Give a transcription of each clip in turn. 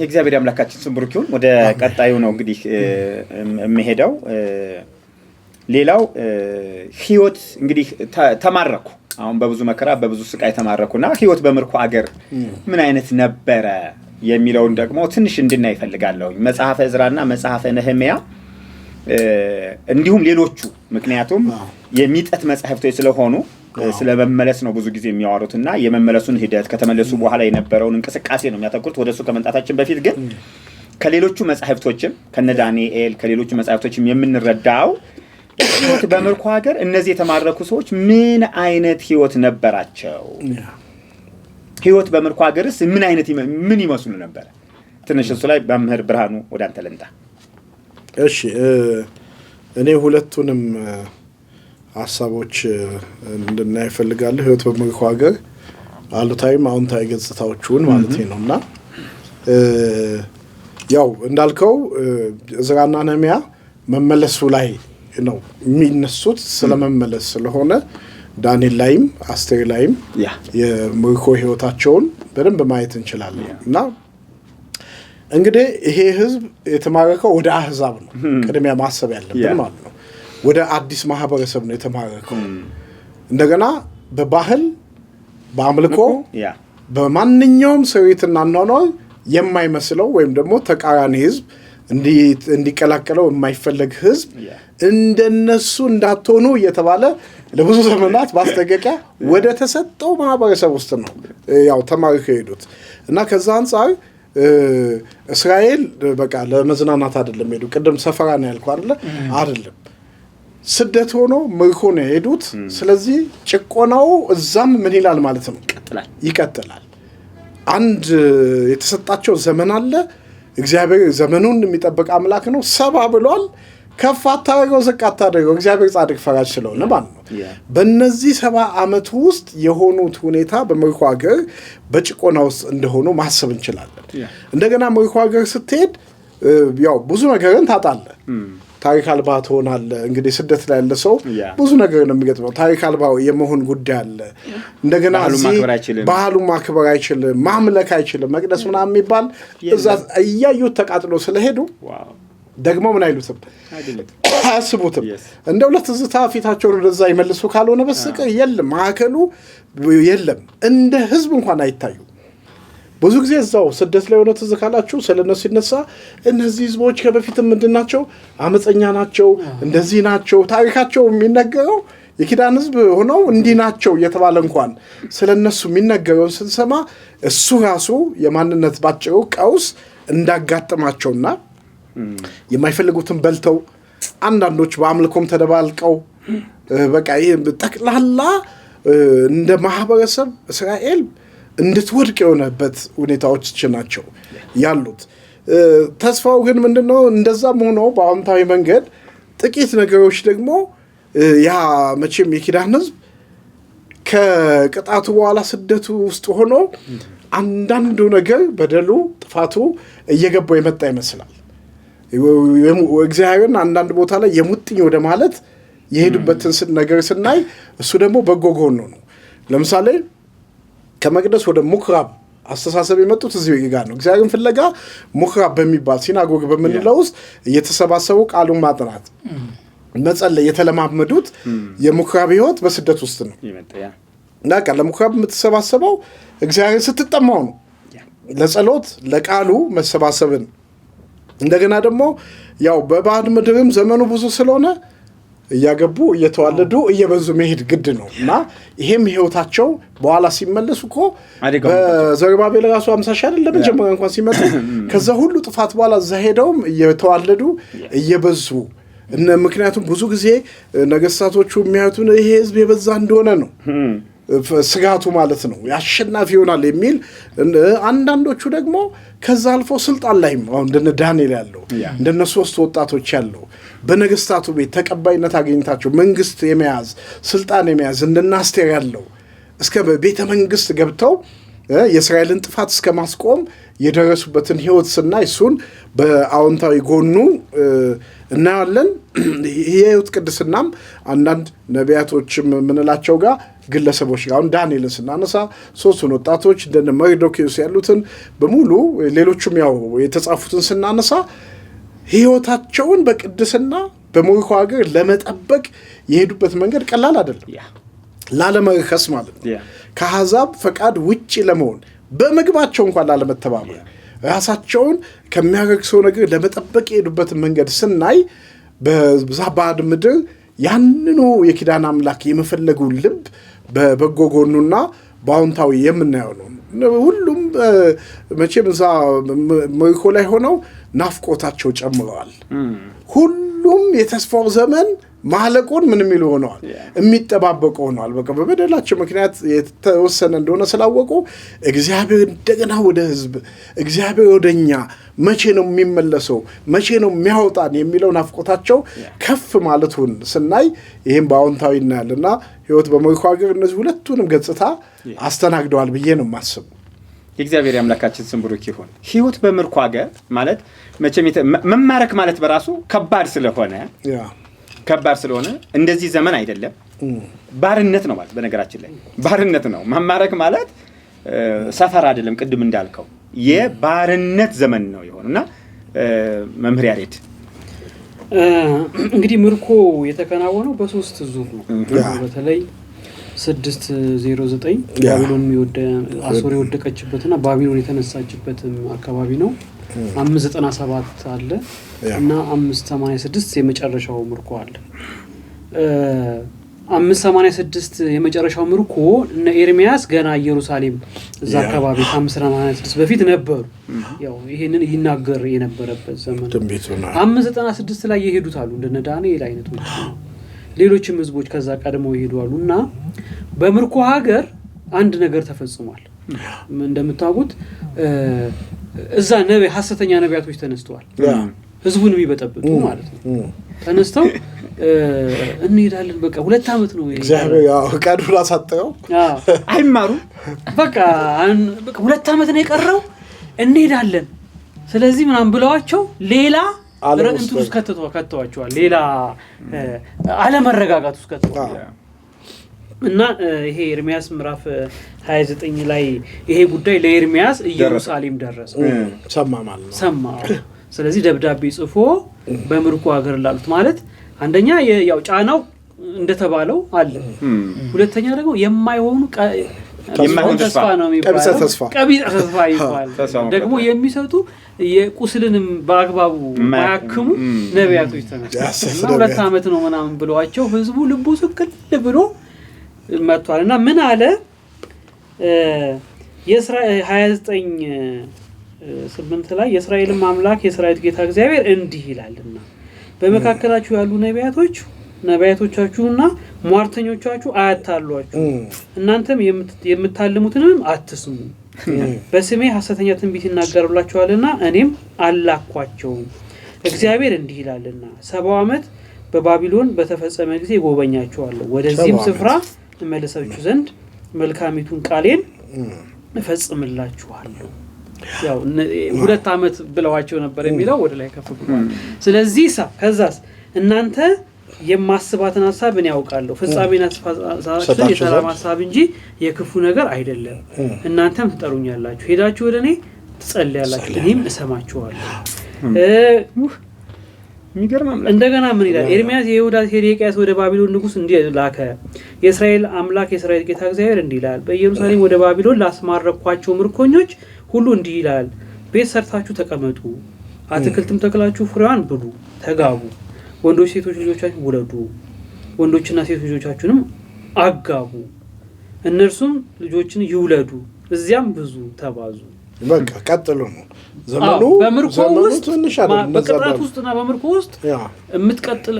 እግዚአብሔር አምላካችን ስም ብሩክ ይሁን። ወደ ቀጣዩ ነው እንግዲህ የምሄደው። ሌላው ህይወት እንግዲህ ተማረኩ። አሁን በብዙ መከራ በብዙ ስቃይ ተማረኩና ህይወት በምርኮ አገር ምን አይነት ነበረ የሚለውን ደግሞ ትንሽ እንድናይ ፈልጋለሁ። መጽሐፈ ዕዝራና መጽሐፈ ነህምያ እንዲሁም ሌሎቹ ምክንያቱም የሚጠት መጽሐፍቶች ስለሆኑ ስለመመለስ ነው ብዙ ጊዜ የሚያወሩትና የመመለሱን ሂደት ከተመለሱ በኋላ የነበረውን እንቅስቃሴ ነው የሚያተኩሩት። ወደሱ ከመንጣታችን በፊት ግን ከሌሎቹ መጽሐፍቶችም ከነ ዳንኤል ከሌሎቹ መጽሐፍቶችም የምንረዳው ህይወት በምርኮ ሀገር እነዚህ የተማረኩ ሰዎች ምን አይነት ህይወት ነበራቸው? ህይወት በምርኮ ሀገርስ ምን አይነት ምን ይመስሉ ነበር? ትንሽ እሱ ላይ በመምህር ብርሃኑ ወደ አንተ ልምጣ። እሺ እኔ ሁለቱንም ሐሳቦች እንድናይ ፈልጋለሁ። ህይወት በምርኮ ሀገር አሉታዊም አዎንታዊ ገጽታዎቹን ማለት ነውና ያው እንዳልከው ዕዝራና ነህምያ መመለሱ ላይ ነው የሚነሱት ስለመመለስ ስለሆነ ዳንኤል ላይም አስቴር ላይም የምርኮ ህይወታቸውን በደንብ ማየት እንችላለን። እና እንግዲህ ይሄ ህዝብ የተማረከው ወደ አህዛብ ነው ቅድሚያ ማሰብ ያለብን ማለት ነው። ወደ አዲስ ማህበረሰብ ነው የተማረከው። እንደገና በባህል በአምልኮ በማንኛውም ስሪትና አኗኗር የማይመስለው ወይም ደግሞ ተቃራኒ ህዝብ እንዲቀላቀለው የማይፈልግ ህዝብ እንደነሱ እንዳትሆኑ እየተባለ ለብዙ ዘመናት ማስጠንቀቂያ ወደ ተሰጠው ማህበረሰብ ውስጥ ነው ያው ተማርከው ሄዱት። እና ከዛ አንፃር እስራኤል በቃ ለመዝናናት አይደለም ሄዱ። ቅድም ሰፈራ ነው ያልኩህ አይደለም ስደት ሆኖ ምርኮ ነው ሄዱት። ስለዚህ ጭቆናው እዛም ምን ይላል ማለት ነው ይቀጥላል። አንድ የተሰጣቸው ዘመን አለ። እግዚአብሔር ዘመኑን የሚጠብቅ አምላክ ነው። ሰባ ብሏል። ከፍ አታደርገው ዝቅ አታደርገው እግዚአብሔር ጻድቅ ፈራጅ ስለሆነ ማለት ነው። በእነዚህ 70 ዓመት ውስጥ የሆኑት ሁኔታ በምርኮ ሀገር በጭቆና ውስጥ እንደሆኑ ማሰብ እንችላለን። እንደገና ምርኮ ሀገር ስትሄድ ያው ብዙ ነገርን ታጣለህ። ታሪክ አልባ ትሆናለህ። እንግዲህ ስደት ላይ ያለ ሰው ብዙ ነገር ነው የሚገጥመው። ታሪክ አልባ የመሆን ጉዳይ አለ። እንደገና ባህሉን ማክበር አይችልም፣ ማምለክ አይችልም። መቅደስ ምናምን የሚባል እዛ እያዩት ተቃጥሎ ስለሄዱ ደግሞ ምን አይሉትም አያስቡትም። እንደው ለትዝታ ፊታቸውን ወደዛ ይመልሱ ካልሆነ በስተቀር የለም ማዕከሉ የለም። እንደ ህዝብ እንኳን አይታዩ። ብዙ ጊዜ እዛው ስደት ላይ ሆነ ትዝ ካላችሁ ስለነሱ ሲነሳ እነዚህ ህዝቦች ከበፊትም ምንድናቸው አመፀኛ ናቸው እንደዚህ ናቸው ታሪካቸው የሚነገረው የኪዳን ህዝብ ሆነው እንዲህ ናቸው እየተባለ እንኳን ስለነሱ የሚነገረው ስንሰማ እሱ ራሱ የማንነት ባጭሩ ቀውስ እንዳጋጥማቸውና የማይፈልጉትን በልተው አንዳንዶች በአምልኮም ተደባልቀው በቃ ጠቅላላ እንደ ማህበረሰብ እስራኤል እንድትወድቅ የሆነበት ሁኔታዎች ናቸው ያሉት። ተስፋው ግን ምንድነው? እንደዛም ሆኖ በአዎንታዊ መንገድ ጥቂት ነገሮች ደግሞ ያ መቼም የኪዳን ህዝብ ከቅጣቱ በኋላ ስደቱ ውስጥ ሆኖ አንዳንዱ ነገር በደሉ ጥፋቱ እየገባው የመጣ ይመስላል። እግዚአብሔርን አንዳንድ ቦታ ላይ የሙጥኝ ወደ ማለት የሄዱበትን ነገር ስናይ እሱ ደግሞ በጎ ጎን ነው። ለምሳሌ ከመቅደስ ወደ ሙክራብ አስተሳሰብ የመጡት እዚህ ጋር ነው። እግዚአብሔርን ፍለጋ ሙክራብ በሚባል ሲናጎግ በመንለው ውስጥ እየተሰባሰቡ ቃሉን ማጥናት መጸለይ የተለማመዱት የሙክራብ ህይወት በስደት ውስጥ ነው። እና ለሙክራብ የምትሰባሰበው እግዚአብሔር ስትጠማው ነው። ለጸሎት ለቃሉ መሰባሰብን እንደገና ደግሞ ያው በባዕድ ምድርም ዘመኑ ብዙ ስለሆነ እያገቡ እየተዋለዱ እየበዙ መሄድ ግድ ነው። እና ይሄም ህይወታቸው በኋላ ሲመለሱ እኮ በዘሩባቤል ራሱ 50 ሺህ አይደለም ጀመረ እንኳን ሲመጡ ከዛ ሁሉ ጥፋት በኋላ እዛ ሄደውም እየተዋለዱ እየበዙ ምክንያቱም ብዙ ጊዜ ነገስታቶቹ የሚያዩትን ይሄ ህዝብ የበዛ እንደሆነ ነው ስጋቱ ማለት ነው። ያሸናፊ ይሆናል የሚል አንዳንዶቹ ደግሞ ከዛ አልፎ ስልጣን ላይም አሁን እንደነ ዳንኤል ያለው እንደነ 3 ወጣቶች ያለው በነገስታቱ ቤት ተቀባይነት አግኝታቸው መንግስት የመያዝ ስልጣን የመያዝ እንደነ አስቴር ያለው እስከ ቤተ መንግስት ገብተው የእስራኤልን ጥፋት እስከ ማስቆም የደረሱበትን ህይወት ስናይ እሱን በአዎንታዊ ጎኑ እናያለን። የህይወት ቅድስናም አንዳንድ ነቢያቶችም ምንላቸው ጋር ግለሰቦች ጋር አሁን ዳንኤልን ስናነሳ 3ቱን ወጣቶች እንደነ መርዶክዮስ ያሉትን በሙሉ ሌሎቹም ያው የተጻፉትን ስናነሳ ህይወታቸውን በቅድስና በሞሪኮ ሀገር ለመጠበቅ የሄዱበት መንገድ ቀላል አይደለም። ላለመርከስ ማለት ነው። ከአሕዛብ ፈቃድ ውጪ ለመሆን በምግባቸው እንኳን ላለመተባበር ራሳቸውን ከሚያረክሰው ነገር ለመጠበቅ የሄዱበትን መንገድ ስናይ በዛ ባዕድ ምድር ያንኑ የኪዳን አምላክ የመፈለጉ ልብ በበጎ ጎኑና በአዎንታዊ የምናየው ነው። ሁሉም መቼም እዛ ሞሪኮ ላይ ሆነው ናፍቆታቸው ጨምረዋል። ሁሉም የተስፋው ዘመን ማለቁን ምን የሚሉ ሆነዋል፣ የሚጠባበቁ ሆነዋል። በቃ በበደላቸው ምክንያት የተወሰነ እንደሆነ ስላወቁ እግዚአብሔር እንደገና ወደ ህዝብ እግዚአብሔር ወደኛ መቼ ነው የሚመለሰው መቼ ነው የሚያወጣን የሚለው ናፍቆታቸው ከፍ ማለቱን ስናይ ይህም በአዎንታዊ እናያለና ህይወት በሞሪኮ ሀገር እነዚህ ሁለቱንም ገጽታ አስተናግደዋል ብዬ ነው የማስበው። የእግዚአብሔር አምላካችን ስም ብሩክ ይሁን። ህይወት በሞሪኮ ሀገር ማለት መቼም መማረክ ማለት በራሱ ከባድ ስለሆነ እንደዚህ ዘመን አይደለም፣ ባርነት ነው ማለት። በነገራችን ላይ ባርነት ነው መማረክ ማለት ሰፈር አይደለም። ቅድም እንዳልከው የባርነት ዘመን ነው የሆነና መምህር ያሬድ እንግዲህ ምርኮ የተከናወነው በሶስት ዙር ነው። በተለይ 609 ባቢሎን አሶር የወደቀችበትና ባቢሎን የተነሳችበት አካባቢ ነው። 597 አለ እና 586 የመጨረሻው ምርኮ አለ። 586 የመጨረሻው ምርኮ እነ ኤርሚያስ ገና ኢየሩሳሌም እዛ አካባቢ 586 በፊት ነበሩ። ያው ይሄንን ይናገር የነበረበት ዘመን 596 ላይ የሄዱት አሉ እንደነ ዳንኤል አይነቶች ሌሎችም ህዝቦች ከዛ ቀድመው ይሄዳሉ እና በምርኮ ሀገር አንድ ነገር ተፈጽሟል። እንደምታውቁት እዛ ሐሰተኛ ነቢያቶች ተነስተዋል። ህዝቡን የሚበጠብጡ ማለት ነው። ተነስተው እንሄዳለን በቃ 2 አመት ነው እግዚአብሔር ያው ቀዱላ ሳጠው አይማሩ በቃ 2 አመት ነው የቀረው እንሄዳለን ስለዚህ ምናምን ብለዋቸው ሌላ ረንቱ ውስጥ ከተዋቸዋል። ሌላ አለመረጋጋት ውስጥ ከተዋቸዋል እና ይሄ ኤርሚያስ ምዕራፍ 29 ላይ ይሄ ጉዳይ ለኤርሚያስ ኢየሩሳሌም ደረሰ። ሰማ። ስለዚህ ደብዳቤ ጽፎ በምርኮ ሀገር ላሉት ማለት አንደኛ ያው ጫናው እንደተባለው አለ፣ ሁለተኛ ደግሞ የማይሆኑ ተስፋ ነው የሚባለው ቀቢጸ ተስፋ ይባላል። ደግሞ የሚሰጡ የቁስልንም በአግባቡ ማያክሙ ነቢያቶች ተነስተዋልና 2 አመት ነው ምናምን ብለዋቸው ህዝቡ ልቡ ስቅል ብሎ መጥቷልና ምን አለ የእስራኤል 29:8 ላይ የእስራኤልም አምላክ የእስራኤል ጌታ እግዚአብሔር እንዲህ ይላልና በመካከላችሁ ያሉ ነቢያቶቻችሁና ሟርተኞቻችሁ አያታሏችሁ፣ እናንተም የምታልሙትንም አትስሙ። በስሜ ሐሰተኛ ትንቢት ይናገሩላችኋልና እኔም አላኳቸውም። እግዚአብሔር እንዲህ ይላልና 70 ዓመት በባቢሎን በተፈጸመ ጊዜ ጎበኛችኋለሁ፣ ወደዚህም ስፍራ እመልሳችሁ ዘንድ መልካሚቱን ቃሌን እፈጽምላችኋለሁ። ያው 2 አመት ብለዋቸው ነበር የሚለው ወደ ላይ ከፍ ብሏል። ስለዚህ ከዛስ እናንተ የማስባትን ሐሳብ እኔ ያውቃለሁ፣ ፍጻሜና ተስፋ የሰላም ሐሳብ እንጂ የክፉ ነገር አይደለም። እናንተም ትጠሩኛላችሁ፣ ሄዳችሁ ወደ እኔ ትጸልያላችሁ፣ እኔም እሰማችኋለሁ። እንደገና ምን ይላል ኤርሚያስ? የይሁዳ ሴዴቅያስ ወደ ባቢሎን ንጉስ እንዲህ ላከ፣ የእስራኤል አምላክ የእስራኤል ጌታ እግዚአብሔር እንዲህ ይላል፣ በኢየሩሳሌም ወደ ባቢሎን ላስማረኳቸው ምርኮኞች ሁሉ እንዲህ ይላል፣ ቤት ሰርታችሁ ተቀመጡ፣ አትክልትም ተክላችሁ ፍሬዋን ብሉ፣ ተጋቡ፣ ወንዶች ሴቶች ልጆቻችሁን ውለዱ፣ ወንዶችና ሴቶች ልጆቻችሁንም አጋቡ፣ እነርሱም ልጆችን ይውለዱ፣ እዚያም ብዙ ተባዙ። በቃ ቀጥሉ ነው ዘመኑ። በምርኮ ውስጥ በቅጣት ውስጥና በምርኮ ውስጥ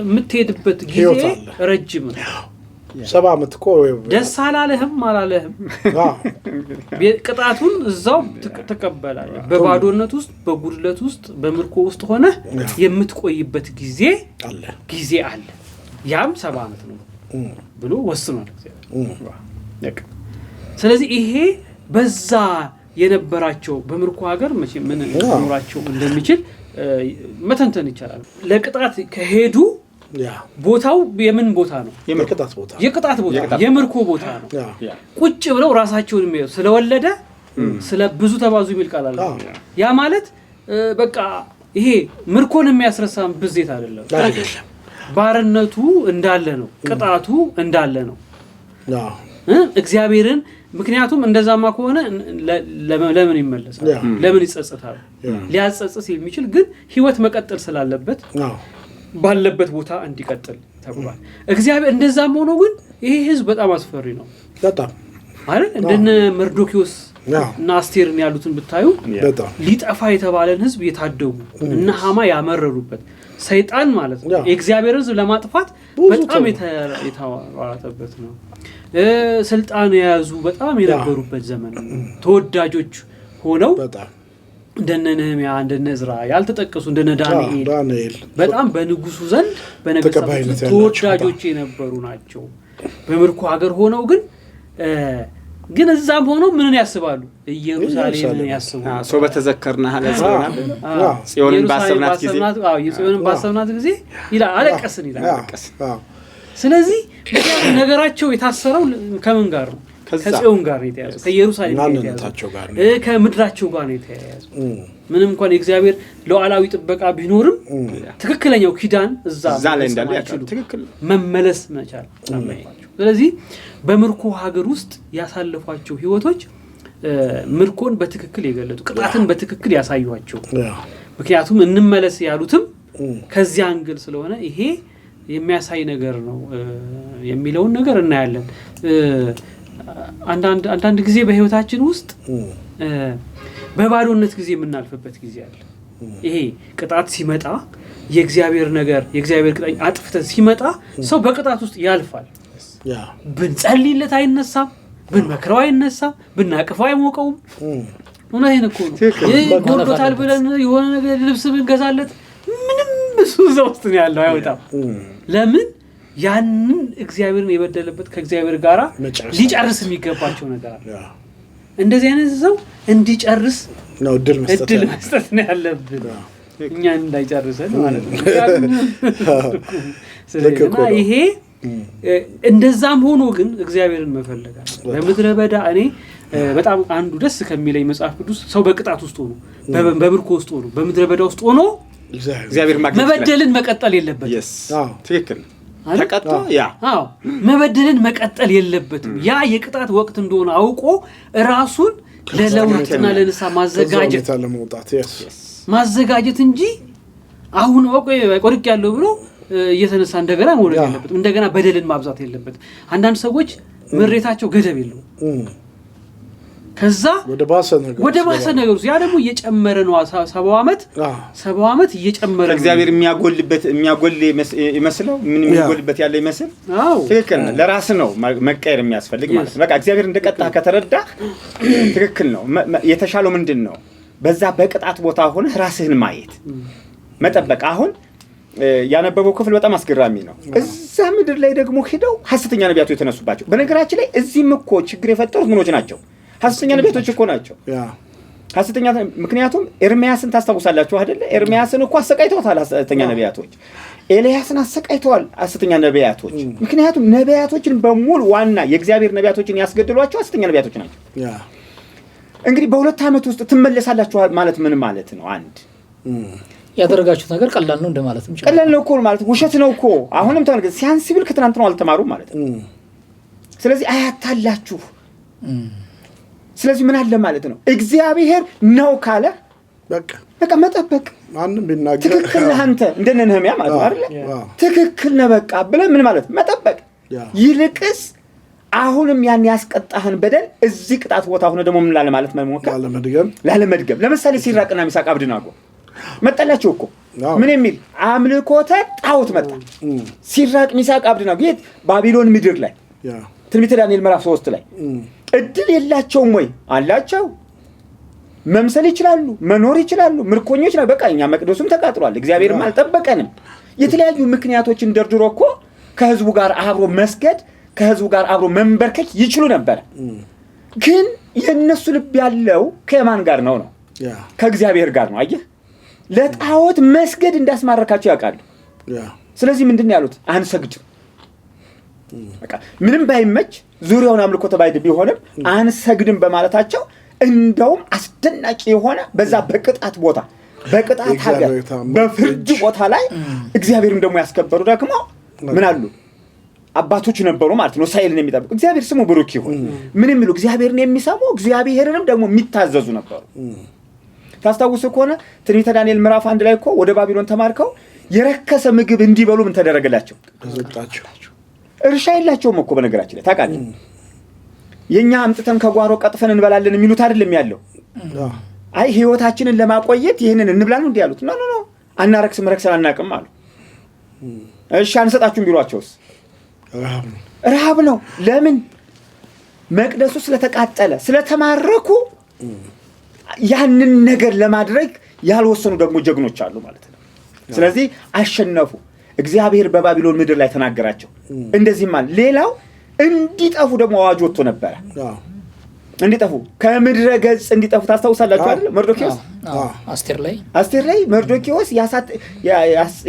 የምትሄድበት ጊዜ ረጅም ነው። 70 ዓመት እኮ ደስ አላለህም ቅጣቱን እዛው ትቀበላለህ። በባዶነት ውስጥ በጉድለት ውስጥ በምርኮ ውስጥ ሆነ የምትቆይበት ጊዜ አለ። ያም 70 ዓመት ነው ብሎ ወስኗል እግዚአብሔር። ስለዚህ ይሄ በዛ የነበራቸው በምርኮ ሀገር ምን ኖራቸው እንደሚችል መተንተን ይቻላል። ለቅጣት ከሄዱ ቦታው የምን ቦታ ነው? የቅጣት ቦታ የምርኮ ቦታ ነው። ቁጭ ብለው ራሳቸውን የሚያዩ ስለወለደ ስለ ብዙ ተባዙ የሚል ቃል አለ። ያ ማለት በቃ ይሄ ምርኮን የሚያስረሳም ብዜት አይደለም። ባርነቱ እንዳለ ነው፣ ቅጣቱ እንዳለ ነው። እግዚአብሔርን ምክንያቱም እንደዛማ ከሆነ ለምን ይመለሳል? ለምን ይጸጸታል? ሊያጸጽት የሚችል ግን ህይወት መቀጠል ስላለበት ባለበት ቦታ እንዲቀጥል ተብሏል። እግዚአብሔር እንደዛም ሆኖ ግን ይሄ ህዝብ በጣም አስፈሪ ነው። በጣም አይደል? እንደነ መርዶኪዮስ እና አስቴርን ያሉትን ብታዩ ሊጠፋ የተባለን ህዝብ የታደጉ እና ሐማ ያመረሩበት ሰይጣን ማለት ነው የእግዚአብሔር ህዝብ ለማጥፋት በጣም የተዋራተበት ነው። ስልጣን የያዙ በጣም የነበሩበት ዘመን ተወዳጆች ሆነው እንደነ ነህምያ እንደነ ዕዝራ ያልተጠቀሱ እንደነ ዳንኤል በጣም በንጉሱ ዘንድ በነገስታቱ ተወዳጆች የነበሩ ናቸው። በምርኮ ሀገር ሆነው ግን እዛም ሆኖ ምንን ያስባሉ? ኢየሩሳሌምን ያስባሉ። ሰው በተዘከርና ጽዮንን ባሰብናት ጊዜ ይላል አለቀስን ይላል። ስለዚህ ነገራቸው የታሰረው ከምን ጋር ነው? ከጽዮን ጋር ነው የተያዘው፣ ከኢየሩሳሌም ጋር ነው የተያዘው፣ ከምድራቸው ጋር ነው የተያዘው። ምንም እንኳን የእግዚአብሔር ሉዓላዊ ጥበቃ ቢኖርም ትክክለኛው ኪዳን እዛ ላይ እንዳለ ትክክል መመለስ መቻል አለባቸው። ስለዚህ በምርኮ ሀገር ውስጥ ያሳለፏቸው ህይወቶች ምርኮን በትክክል የገለጡ ቅጣትን በትክክል ያሳዩዋቸው። ምክንያቱም እንመለስ ያሉትም ከዚያ አንግል ስለሆነ ይሄ የሚያሳይ ነገር ነው የሚለውን ነገር እናያለን። አንዳንድ ጊዜ በህይወታችን ውስጥ በባዶነት ጊዜ የምናልፍበት ጊዜ አለ። ይሄ ቅጣት ሲመጣ የእግዚአብሔር ቅጣት አጥፍተን ሲመጣ ሰው በቅጣት ውስጥ ያልፋል። ብንጸልይለት አይነሳም፣ ብንመክረው አይነሳም፣ ብናቅፈው አይሞቀውም። እውነቴን እኮ ነው። ጎርዶታል ብለን የሆነ ነገር ልብስ ብንገዛለት ምንም እሱ እዛ ውስጥ ነው ያለው፣ አይወጣም። ለምን? ያንን እግዚአብሔርን የበደለበት ከእግዚአብሔር ጋር ሊጨርስ የሚገባቸው ነገር አለ። እንደዚህ አይነት ሰው እንዲጨርስ ነው እድል መስጠት ነው ያለብን፣ እኛ እንዳይጨርሰን ማለት ነው። ስለዚህ ይሄ እንደዛም ሆኖ ግን እግዚአብሔርን መፈለግ አለ። በምድረ በዳ እኔ በጣም አንዱ ደስ ከሚለኝ መጽሐፍ ቅዱስ ሰው በቅጣት ውስጥ ሆኖ በምርኮ ውስጥ ሆኖ በምድረ በዳ ውስጥ ሆኖ እግዚአብሔር መበደልን መቀጠል የለበትም። ትክክል ተቀጣ መበደልን መቀጠል የለበትም። ያ የቅጣት ወቅት እንደሆነ አውቆ ራሱን ለለውጥና ለንስሐ ማዘጋጀት እንጂ አሁን ቆርቅ ያለው ብሎ እየተነሳ እንደገና መውረድ የለበትም። እንደገና በደልን ማብዛት የለበትም። አንዳንድ ሰዎች ምሬታቸው ገደብ የለውም። ከዛ ወደ ባሰ ነገር ያ ደግሞ እየጨመረ ነው። 70 ዓመት እየጨመረ ነው። እግዚአብሔር የሚያጎል ይመስለው ምን የሚያጎልበት ያለ ይመስል ትክክል ነው። ለራስ ነው መቀየር የሚያስፈልግ ማለት ነው። በቃ እግዚአብሔር እንደቀጣ ከተረዳ ትክክል ነው። የተሻለው ምንድነው? በዛ በቅጣት ቦታ ሆነ ራስህን ማየት መጠበቅ። አሁን ያነበበው ክፍል በጣም አስገራሚ ነው። እዛ ምድር ላይ ደግሞ ሄደው ሐሰተኛ ነቢያቶች የተነሱባቸው። በነገራችን ላይ እዚህም እኮ ችግር የፈጠሩት ምኖች ናቸው? ሐሰተኛ ነቢያቶች እኮ ናቸው። ሐሰተኛ ምክንያቱም ኤርሚያስን ታስታውሳላችሁ አይደለ? ኤርሚያስን እኮ አሰቃይተዋል ሐሰተኛ ነቢያቶች። ኤልያስን አሰቃይተዋል ሐሰተኛ ነቢያቶች። ምክንያቱም ነቢያቶችን በሙሉ ዋና የእግዚአብሔር ነቢያቶችን ያስገድሏቸው ሐሰተኛ ነቢያቶች ናቸው። እንግዲህ በ2 ዓመት ውስጥ ትመለሳላችሁ ማለት ምን ማለት ነው? አንድ ያደረጋችሁት ነገር ቀላል ነው እንደማለትም ይችላል። ቀላል ነው እኮ ማለት ውሸት ነው እኮ። አሁንም ተመልከቱ፣ ሲያንስብል ከትናንት ነው አልተማሩም ማለት ነው። ስለዚህ አያታላችሁ። ስለዚህ ምን አለ ማለት ነው? እግዚአብሔር ነው ካለ በቃ መጠበቅ። ማንንም ቢናገር ትክክል ነህ አንተ እንደነ ነህምያ ማለት ነው አይደል? ትክክል ነህ በቃ ብለህ ምን ማለት መጠበቅ። ይልቅስ አሁንም ያን ያስቀጣህን በደል እዚህ ቅጣት ቦታ ሆነ ደግሞ ምን ላለ ማለት መሞከር ላለመድገም። ለምሳሌ ሲራቅና ሚሳቅ አብደናጎ መጣላቸው እኮ ምን የሚል አምልኮተ ጣዖት መጣ። ሲራቅ ሚሳቅ አብደናጎ የት? ባቢሎን ምድር ላይ ትንቢተ ዳንኤል ምዕራፍ 3 ላይ እድል የላቸውም ወይ? አላቸው። መምሰል ይችላሉ፣ መኖር ይችላሉ፣ ምርኮኞች ነው። በቃ እኛ መቅደሱም ተቃጥሏል፣ እግዚአብሔርም አልጠበቀንም። የተለያዩ ምክንያቶችን ደርድሮ እኮ ከህዝቡ ጋር አብሮ መስገድ፣ ከህዝቡ ጋር አብሮ መንበርከክ ይችሉ ነበር። ግን የነሱ ልብ ያለው ከማን ጋር ነው? ከእግዚአብሔር ጋር ነው። አየህ፣ ለጣዖት መስገድ እንዳስማረካቸው ያውቃሉ። ስለዚህ ምንድነው ያሉት? አንሰግድም። በቃ ምንም ባይመች ዙሪያውን አምልኮተ ባዕድ ቢሆንም አንሰግድም በማለታቸው እንደውም አስደናቂ የሆነ በዛ በቅጣት ቦታ በቅጣት ሀገር በፍርድ ቦታ ላይ እግዚአብሔርም ደግሞ ያስከበሩ ደግሞ ምን አሉ? አባቶች ነበሩ ማለት ነው። እስራኤልን የሚጠብቁ እግዚአብሔር ስሙ ብሩክ ይሁን። ምን የሚሉ እግዚአብሔርን የሚሰሙ እግዚአብሔርንም ደግሞ የሚታዘዙ ነበሩ። ታስታውሱ ከሆነ ትንቢተ ዳንኤል ምዕራፍ 1 ላይ እኮ ወደ ባቢሎን ተማርከው የረከሰ ምግብ እንዲበሉ ምን ተደረገላቸው? እርሻ የላቸውም እኮ በነገራችን ላይ ታውቃለህ። የኛ አምጥተን ከጓሮ ቀጥፈን እንበላለን የሚሉት አይደለም ያለው። አይ ህይወታችንን ለማቆየት ይሄንን እንብላ ነው እንዲያሉት። ኖ አናረክስም፣ ረክሰን አናቅም አሉ። እሺ አንሰጣችሁም ቢሏቸውስ ረሃብ ነው። ለምን? መቅደሱ ስለተቃጠለ ስለተማረኩ ያንን ነገር ለማድረግ ያልወሰኑ ደግሞ ጀግኖች አሉ ማለት ነው። ስለዚህ አሸነፉ። እግዚአብሔር በባቢሎን ምድር ላይ ተናገራቸው። እንደዚህ ማለት ሌላው እንዲጠፉ ደግሞ አዋጅ ወጥቶ ነበር። እንዲጠፉ ከምድረ ገጽ እንዲጠፉ ታስታውሳላችሁ አይደል? መርዶክዮስ አስቴር ላይ መርዶክዮስ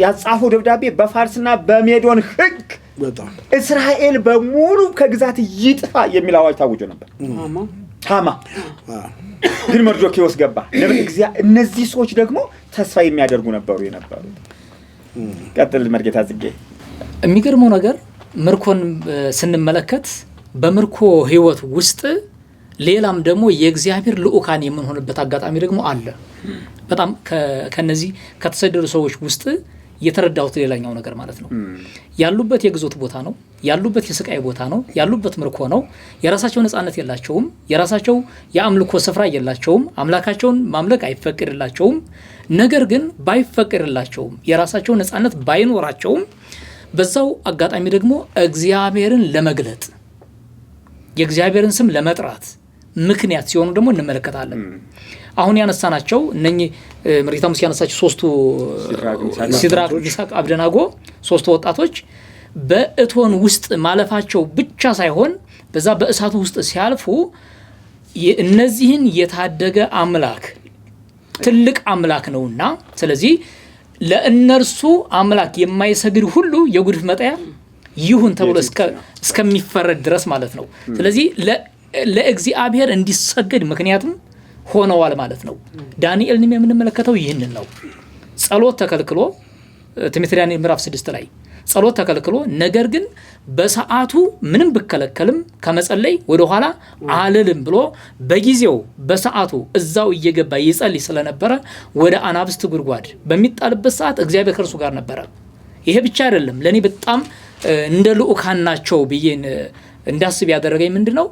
ያጻፈው ደብዳቤ በፋርስና በሜዶን ሕግ እስራኤል በሙሉ ከግዛት ይጥፋ የሚል አዋጅ ታውጆ ነበር። ሃማ ግን መርዶክዮስ ገባ። እነዚህ ሰዎች ደግሞ ተስፋ የሚያደርጉ ነበሩ የነበሩት። ቀጥል መርጌታ ጽጌ። የሚገርመው ነገር ምርኮን ስንመለከት በምርኮ ህይወት ውስጥ ሌላም ደግሞ የእግዚአብሔር ልኡካን የምንሆንበት አጋጣሚ ደግሞ አለ። በጣም ከነዚህ ከተሰደዱ ሰዎች ውስጥ የተረዳሁት ሌላኛው ነገር ማለት ነው ያሉበት የግዞት ቦታ ነው፣ ያሉበት የስቃይ ቦታ ነው፣ ያሉበት ምርኮ ነው። የራሳቸው ነፃነት የላቸውም፣ የራሳቸው የአምልኮ ስፍራ የላቸውም፣ አምላካቸውን ማምለክ አይፈቀድላቸውም። ነገር ግን ባይፈቀድላቸውም የራሳቸው ነፃነት ባይኖራቸውም በዛው አጋጣሚ ደግሞ እግዚአብሔርን ለመግለጥ የእግዚአብሔርን ስም ለመጥራት ምክንያት ሲሆኑ ደግሞ እንመለከታለን። አሁን ያነሳናቸው እነኚህ መርጌታ ሙሴ ያነሳቸው ሶስቱ ሲድራቅ ሚሳቅ አብደናጎ ሶስቱ ወጣቶች በእቶን ውስጥ ማለፋቸው ብቻ ሳይሆን በዛ በእሳቱ ውስጥ ሲያልፉ እነዚህን የታደገ አምላክ ትልቅ አምላክ ነውና ስለዚህ ለእነርሱ አምላክ የማይሰግድ ሁሉ የጉድፍ መጣያ ይሁን ተብሎ እስከሚፈረድ ድረስ ማለት ነው። ስለዚህ ለእግዚአብሔር እንዲሰገድ ምክንያቱም ሆነዋል ማለት ነው። ዳንኤልን የምንመለከተው ይህንን ነው። ጸሎት ተከልክሎ ትንቢተ ዳንኤል ምዕራፍ 6 ላይ ጸሎት ተከልክሎ ነገር ግን በሰዓቱ ምንም ብከለከልም ከመጸለይ ወደ ኋላ አልልም ብሎ በጊዜው በሰዓቱ እዛው እየገባ ይጸልይ ስለነበረ ወደ አናብስት ጉድጓድ በሚጣልበት ሰዓት እግዚአብሔር ከእርሱ ጋር ነበረ። ይሄ ብቻ አይደለም፣ ለኔ በጣም እንደ ልኡካን ናቸው ብዬ እንዳስብ ያደረገኝ ምንድነው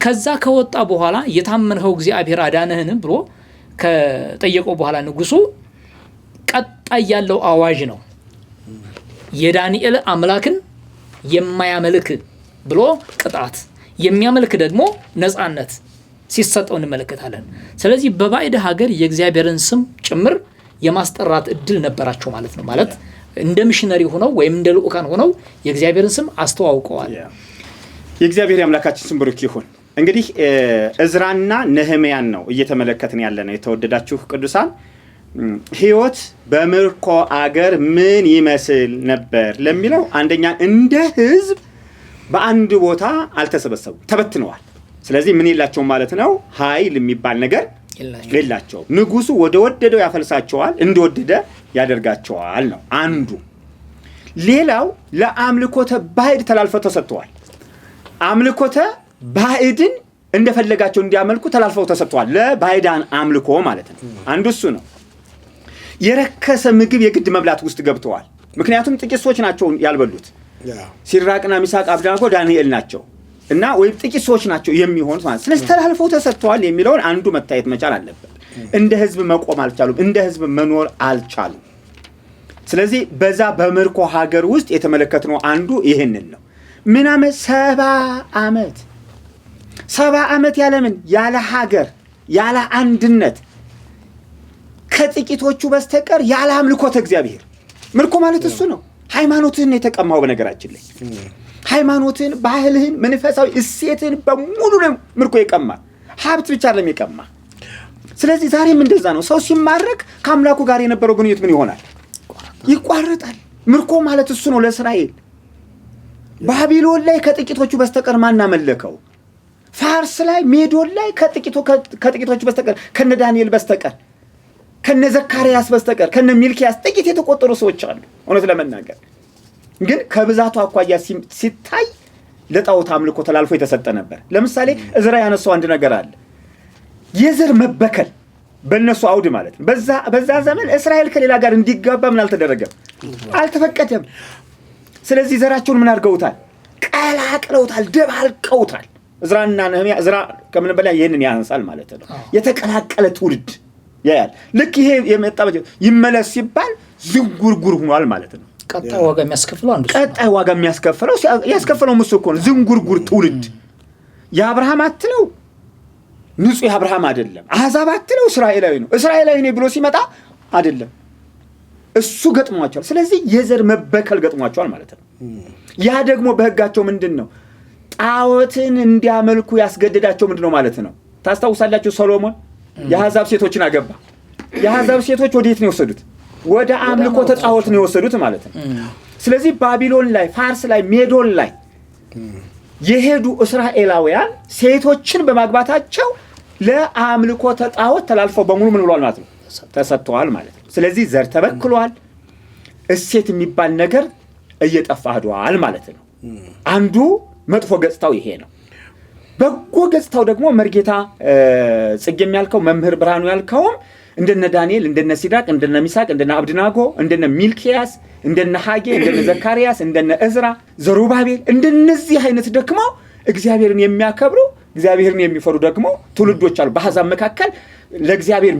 ከዛ ከወጣ በኋላ የታመንኸው እግዚአብሔር አዳነህን ብሎ ከጠየቀው በኋላ ንጉሱ ቀጣይ ያለው አዋጅ ነው የዳንኤል አምላክን የማያመልክ ብሎ ቅጣት፣ የሚያመልክ ደግሞ ነፃነት ሲሰጠው እንመለከታለን። ስለዚህ በባዕድ ሀገር የእግዚአብሔርን ስም ጭምር የማስጠራት እድል ነበራቸው ማለት ነው። ማለት እንደ ሚሽነሪ ሆነው ወይም እንደ ልኡካን ሆነው የእግዚአብሔርን ስም አስተዋውቀዋል። የእግዚአብሔር አምላካችን ስም ብሩክ ይሁን። እንግዲህ እዝራና ነህምያን ነው እየተመለከትን ያለነው። የተወደዳችሁ ቅዱሳን ህይወት በምርኮ አገር ምን ይመስል ነበር ለሚለው አንደኛ እንደ ህዝብ በአንድ ቦታ አልተሰበሰቡ፣ ተበትነዋል። ስለዚህ ምን የላቸው ማለት ነው? ኃይል የሚባል ነገር የላቸው። ንጉሱ ወደ ወደደው ያፈልሳቸዋል፣ እንደወደደ ያደርጋቸዋል ነው አንዱ። ሌላው ለአምልኮተ ባዕድ ተላልፈው ተሰጥተዋል። አምልኮተ ባዕድን እንደፈለጋቸው እንዲያመልኩ ተላልፈው ተሰጥተዋል። ለባዕዳን አምልኮ ማለት ነው። አንዱ እሱ ነው። የረከሰ ምግብ የግድ መብላት ውስጥ ገብተዋል። ምክንያቱም ጥቂት ሰዎች ናቸው ያልበሉት። ሲድራቅና ሚሳቅ አብደናጎ ዳንኤል ናቸው እና ወይ ጥቂት ሰዎች ናቸው የሚሆኑት ማለት። ስለዚህ ተላልፈው ተሰጥተዋል የሚለውን አንዱ መታየት መቻል አለበት። እንደ ህዝብ መቆም አልቻሉም፣ እንደ ህዝብ መኖር አልቻሉም። ስለዚህ በዛ በምርኮ ሀገር ውስጥ የተመለከትነው አንዱ ይሄንን ነው። ምን ዓመት? 70 ዓመት ያለምን ያለ ሀገር ያለ አንድነት ከጥቂቶቹ በስተቀር ያለ አምልኮተ እግዚአብሔር። ምርኮ ማለት እሱ ነው። ሃይማኖትህን የተቀማው በነገራችን ላይ ሃይማኖትህን፣ ባህልህን፣ መንፈሳዊ እሴትህን በሙሉ ነው ምርኮ የቀማ። ሀብት ብቻ አይደለም የቀማ። ስለዚህ ዛሬም እንደዛ ነው። ሰው ሲማረክ ከአምላኩ ጋር የነበረው ግንኙነት ምን ይሆናል? ይቋረጣል። ምርኮ ማለት እሱ ነው ለእስራኤል። ባቢሎን ላይ ከጥቂቶቹ በስተቀር ማን አመለከው? ፋርስ ላይ ሜዶን ላይ ከጥቂቶቹ በስተቀር ከነ ዳንኤል በስተቀር ከነ ዘካርያስ በስተቀር ከነ ሚልኪያስ ጥቂት የተቆጠሩ ሰዎች አሉ። እውነት ለመናገር ግን ከብዛቱ አኳያ ሲታይ ለጣዖት አምልኮ ተላልፎ የተሰጠ ነበር። ለምሳሌ እዝራ ያነሳው አንድ ነገር አለ። የዘር መበከል በእነሱ አውድ ማለት ነው። በዛ ዘመን እስራኤል ከሌላ ጋር እንዲጋባ ምን አልተደረገም፣ አልተፈቀደም። ስለዚህ ዘራቸውን ምን አድርገውታል? ቀላቅለውታል፣ ደባልቀውታል። እዝራና ነህምያ እዝራ ከምን በላይ ይሄንን ያንሳል ማለት ነው። የተቀላቀለ ትውልድ ያያል። ልክ ይሄ የመጣበት ይመለስ ሲባል ዝንጉርጉር ሆኗል ማለት ነው። ቀጣይ ዋጋ የሚያስከፍለው አንዱ ቀጣይ ዋጋ የሚያስከፍለው ያስከፍለው ሙሱ እኮ ነው። ዝንጉርጉር ትውልድ የአብርሃም አትለው ንጹህ የአብርሃም አይደለም። አሕዛብ አትለው እስራኤላዊ ነው። እስራኤላዊ ነው ብሎ ሲመጣ አይደለም እሱ ገጥሟቸዋል። ስለዚህ የዘር መበከል ገጥሟቸዋል ማለት ነው። ያ ደግሞ በሕጋቸው ምንድን ነው? ጣዖትን እንዲያመልኩ ያስገደዳቸው ምንድን ነው ማለት ነው? ታስታውሳላችሁ? ሰሎሞን የአሕዛብ ሴቶችን አገባ። የአሕዛብ ሴቶች ወዴት ነው የወሰዱት? ወደ አምልኮ ጣዖት ነው የወሰዱት ማለት ነው። ስለዚህ ባቢሎን ላይ፣ ፋርስ ላይ፣ ሜዶን ላይ የሄዱ እስራኤላውያን ሴቶችን በማግባታቸው ለአምልኮ ጣዖት ተላልፈው በሙሉ ምን ብሏል ማለት ነው? ተሰጥተዋል ማለት ነው። ስለዚህ ዘር ተበክሏል። እሴት የሚባል ነገር እየጠፋ ሄዷል ማለት ነው። አንዱ መጥፎ ገጽታው ይሄ ነው። በጎ ገጽታው ደግሞ መርጌታ ጽጌም ያልከው መምህር ብርሃኑ ያልከውም እንደነ ዳንኤል፣ እንደነ ሲድራቅ፣ እንደነ ሚሳቅ፣ እንደነ አብድናጎ፣ እንደነ ሚልኪያስ፣ እንደነ ሐጌ፣ እንደነ ዘካርያስ፣ እንደነ እዝራ፣ ዘሩባቤል እንደነዚህ አይነት ደግሞ እግዚአብሔርን የሚያከብሩ እግዚአብሔርን የሚፈሩ ደግሞ ትውልዶች አሉ። በአሕዛብ መካከል ለእግዚአብሔር